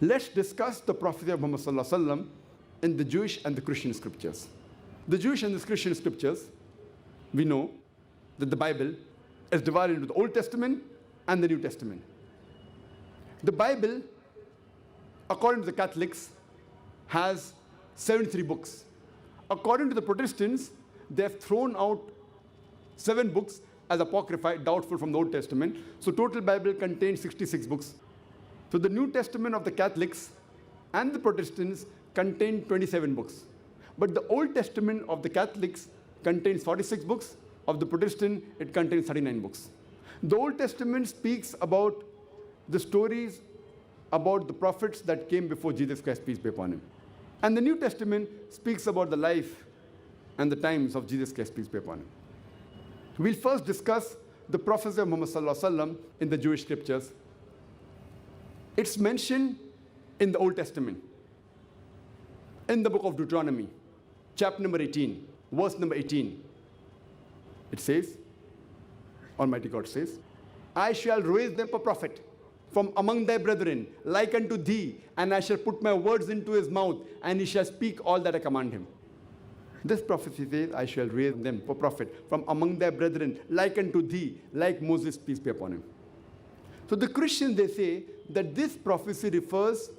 Let's discuss the prophecy of Muhammad Sallallahu Alaihi Wasallam in the Jewish and the Christian scriptures. The Jewish and the Christian scriptures, we know that the Bible is divided into the Old Testament and the New Testament. The Bible, according to the Catholics, has 73 books. According to the Protestants, they have thrown out 7 books as apocrypha, doubtful from the Old Testament. So total Bible contains 66 books. So the New Testament of the Catholics and the Protestants contain 27 books. But the Old Testament of the Catholics contains 46 books. Of the Protestant, it contains 39 books. The Old Testament speaks about the stories about the prophets that came before Jesus Christ, peace be upon him. And the New Testament speaks about the life and the times of Jesus Christ, peace be upon him. We'll first discuss the prophecy of Muhammad Sallallahu Alaihi Wasallam in the Jewish scriptures. It's mentioned in the Old Testament, in the book of Deuteronomy, chapter number 18, verse number 18. It says, Almighty God says, I shall raise them a prophet from among thy brethren, like unto thee, and I shall put my words into his mouth, and he shall speak all that I command him. This prophecy says, I shall raise them a prophet from among thy brethren, like unto thee, like Moses, peace be upon him. So the Christians, they say that this prophecy refers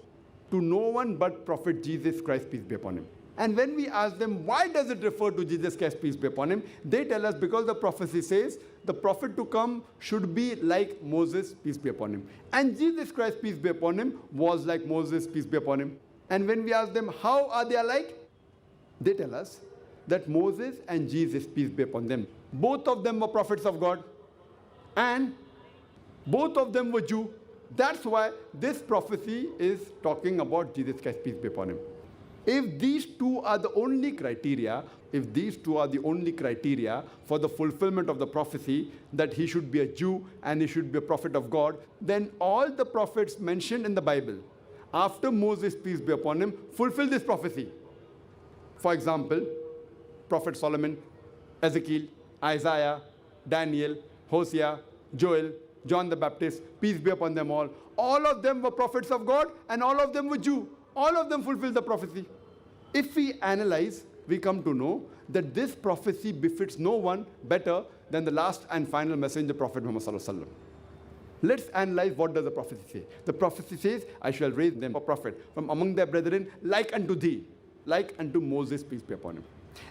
to no one but Prophet Jesus Christ, peace be upon him. And when we ask them, why does it refer to Jesus Christ, peace be upon him? They tell us because the prophecy says the prophet to come should be like Moses, peace be upon him. And Jesus Christ, peace be upon him, was like Moses, peace be upon him. And when we ask them, how are they alike? They tell us that Moses and Jesus, peace be upon them, both of them were prophets of God, and both of them were Jew. That's why this prophecy is talking about Jesus Christ, peace be upon him. If these two are the only criteria, for the fulfillment of the prophecy that he should be a Jew and he should be a prophet of God, then all the prophets mentioned in the Bible after Moses, peace be upon him, fulfill this prophecy. For example, Prophet Solomon, Ezekiel, Isaiah, Daniel, Hosea, Joel, John the Baptist, peace be upon them all. All of them were prophets of God and all of them were Jew. All of them fulfilled the prophecy. If we analyze, we come to know that this prophecy befits no one better than the last and final messenger, Prophet Muhammad Sallallahu Alaihi Wasallam. Let's analyze what does the prophecy say. The prophecy says, I shall raise them a prophet from among their brethren, like unto thee, like unto Moses, peace be upon him.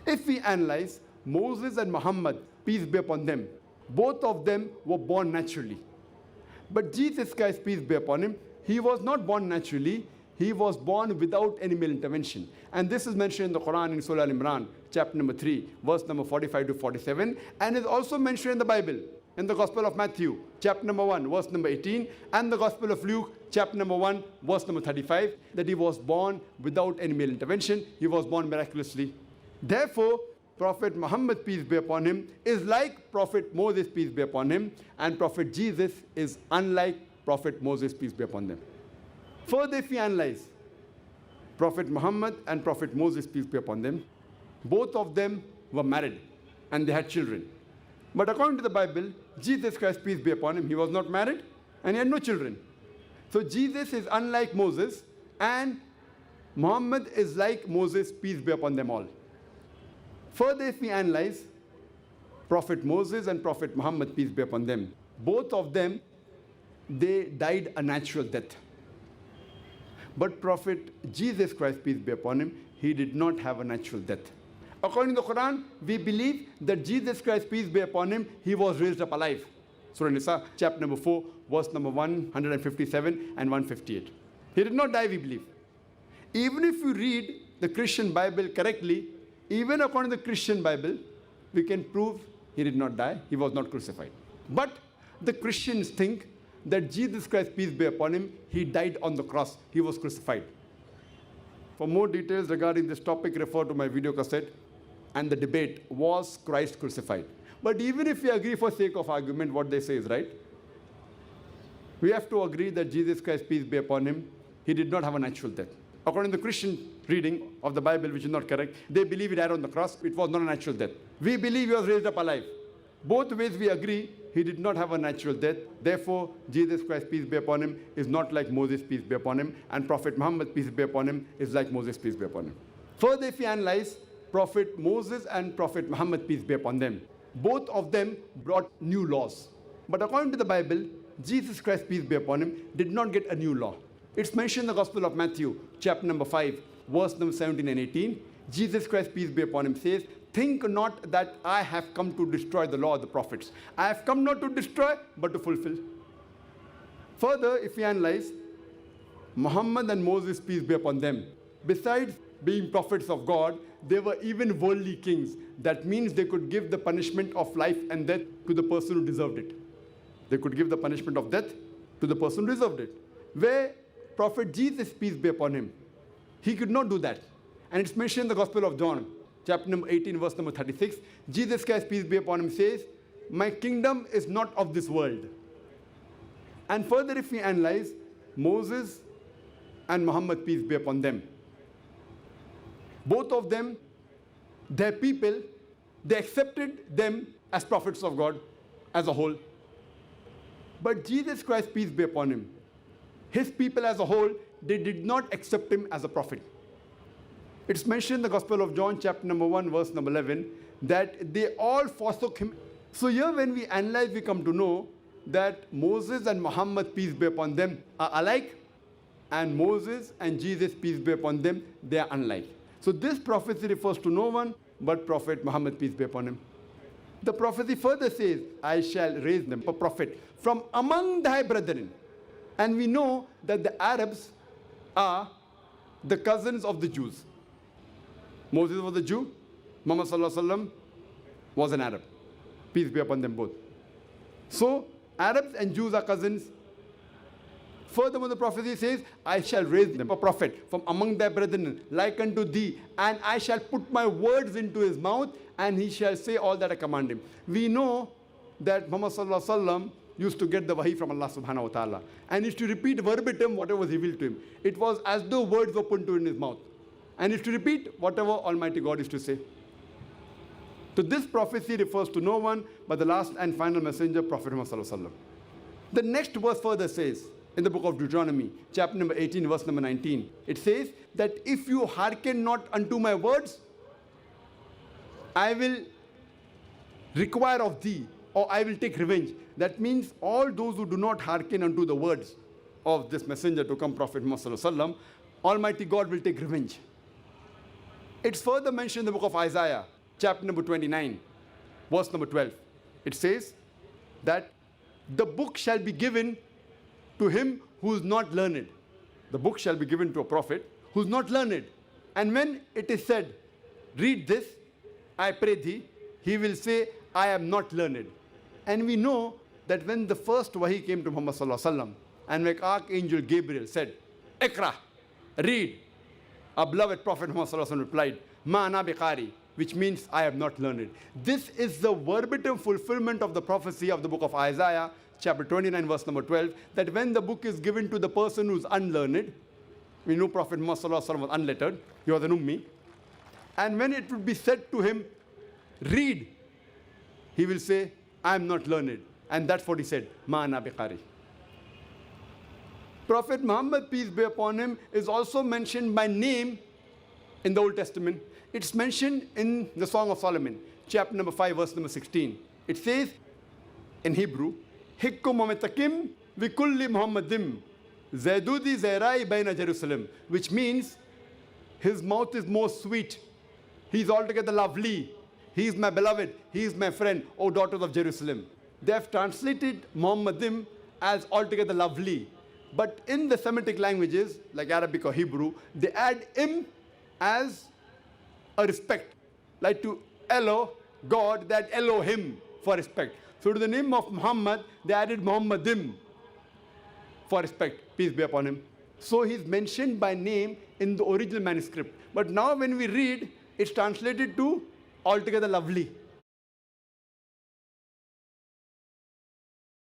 If we analyze, Moses and Muhammad, peace be upon them, both of them were born naturally. But Jesus Christ, peace be upon him, he was not born naturally. He was born without any male intervention. And this is mentioned in the Quran in Surah Al-Imran, chapter number 3, verse number 45 to 47, and is also mentioned in the Bible, in the Gospel of Matthew, chapter number 1, verse number 18, and the Gospel of Luke, chapter number 1, verse number 35, that he was born without any male intervention. He was born miraculously. Therefore, Prophet Muhammad, peace be upon him, is like Prophet Moses, peace be upon him, and Prophet Jesus is unlike Prophet Moses, peace be upon them. Further, if we analyze, Prophet Muhammad and Prophet Moses, peace be upon them, both of them were married and they had children. But according to the Bible, Jesus Christ, peace be upon him, he was not married and he had no children. So Jesus is unlike Moses and Muhammad is like Moses, peace be upon them all. Further, if we analyze, Prophet Moses and Prophet Muhammad, peace be upon them, both of them, they died a natural death. But Prophet Jesus Christ, peace be upon him, he did not have a natural death. According to the Quran, we believe that Jesus Christ, peace be upon him, he was raised up alive. Surah Nisa, chapter number 4, verse number 157 and 158. He did not die, we believe. Even if you read the Christian Bible correctly, even according to the Christian Bible, we can prove he did not die, he was not crucified. But the Christians think that Jesus Christ, peace be upon him, he died on the cross, he was crucified. For more details regarding this topic, refer to my video cassette and the debate, was Christ crucified? But even if we agree for sake of argument, what they say is right, we have to agree that Jesus Christ, peace be upon him, he did not have a natural death. According to the Christian reading of the Bible, which is not correct, they believe he died on the cross, it was not a natural death. We believe he was raised up alive. Both ways we agree, he did not have a natural death. Therefore, Jesus Christ, peace be upon him, is not like Moses, peace be upon him, and Prophet Muhammad, peace be upon him, is like Moses, peace be upon him. Further, if we analyze, Prophet Moses and Prophet Muhammad, peace be upon them, both of them brought new laws. But according to the Bible, Jesus Christ, peace be upon him, did not get a new law. It's mentioned in the Gospel of Matthew, chapter number 5, verse number 17 and 18. Jesus Christ, peace be upon him, says, "Think not that I have come to destroy the law of the prophets. I have come not to destroy, but to fulfill." Further, if we analyze, Muhammad and Moses, peace be upon them, besides being prophets of God, they were even worldly kings. That means they could give the punishment of life and death to the person who deserved it. They could give the punishment of death to the person who deserved it. Where Prophet Jesus, peace be upon him, he could not do that. And it's mentioned in the Gospel of John, chapter number 18, verse number 36. Jesus Christ, peace be upon him, says, "My kingdom is not of this world." And further, if we analyze, Moses and Muhammad, peace be upon them, both of them, their people, they accepted them as prophets of God as a whole. But Jesus Christ, peace be upon him, his people as a whole, they did not accept him as a prophet. It's mentioned in the Gospel of John, chapter number 1, verse number 11, that they all forsook him. So here when we analyze, we come to know that Moses and Muhammad, peace be upon them, are alike, and Moses and Jesus, peace be upon them, they are unlike. So this prophecy refers to no one but Prophet Muhammad, peace be upon him. The prophecy further says, "I shall raise them a prophet from among thy brethren." And we know that the Arabs are the cousins of the Jews. Moses was a Jew, Muhammad sallallahu alaihi wasallam was an Arab. Peace be upon them both. So Arabs and Jews are cousins. Furthermore, the prophecy says, "I shall raise them a prophet from among thy brethren, like unto thee, and I shall put my words into his mouth, and he shall say all that I command him." We know that Muhammad sallallahu alaihi wasallam used to get the wahi from Allah subhanahu wa ta'ala, and used to repeat verbatim whatever was revealed to him. It was as though words were put into his mouth, and used to repeat whatever Almighty God used to say. So this prophecy refers to no one but the last and final messenger, Prophet Muhammad sallallahu alaihi wasallam. The next verse further says, in the book of Deuteronomy, chapter number 18, verse number 19, it says that if you hearken not unto my words, I will require of thee, or I will take revenge. That means all those who do not hearken unto the words of this messenger to come, Prophet Muhammad sallallahu alaihi wasallam, Almighty God will take revenge. It's further mentioned in the book of Isaiah, chapter number 29, verse number 12. It says that the book shall be given to him who is not learned. The book shall be given to a prophet who is not learned. And when it is said, "Read this, I pray thee," he will say, "I am not learned." And we know that when the first wahi came to Muhammad sallallahu alaihi wasallam, and when Archangel Gabriel said, "Ikra, read," our beloved Prophet Muhammad sallallahu alaihi wasallam replied, "Ma ana biqari," which means I am not learned. This is the verbatim fulfillment of the prophecy of the book of Isaiah, chapter 29, verse number 12, that when the book is given to the person who is unlearned, we know Prophet Muhammad sallallahu alaihi wasallam was unlettered, he was an ummi, and when it would be said to him, "Read," he will say, "I am not learned." And that's what he said, "Ma ana biqari." Prophet Muhammad, peace be upon him, is also mentioned by name in the Old Testament. It's mentioned in the Song of Solomon, chapter number 5, verse number 16. It says in Hebrew, "Hikkum mumtakim vikulli Muhammadim zaydudi zairai baina Jerusalem," which means his mouth is more sweet. He's altogether lovely. He is my beloved. He is my friend, O daughters of Jerusalem. They have translated Muhammadim as altogether lovely. But in the Semitic languages, like Arabic or Hebrew, they add im as a respect. Like to Elo, God, that Elohim for respect. So to the name of Muhammad, they added Muhammadim for respect. Peace be upon him. So he's mentioned by name in the original manuscript. But now when we read, it's translated to altogether lovely.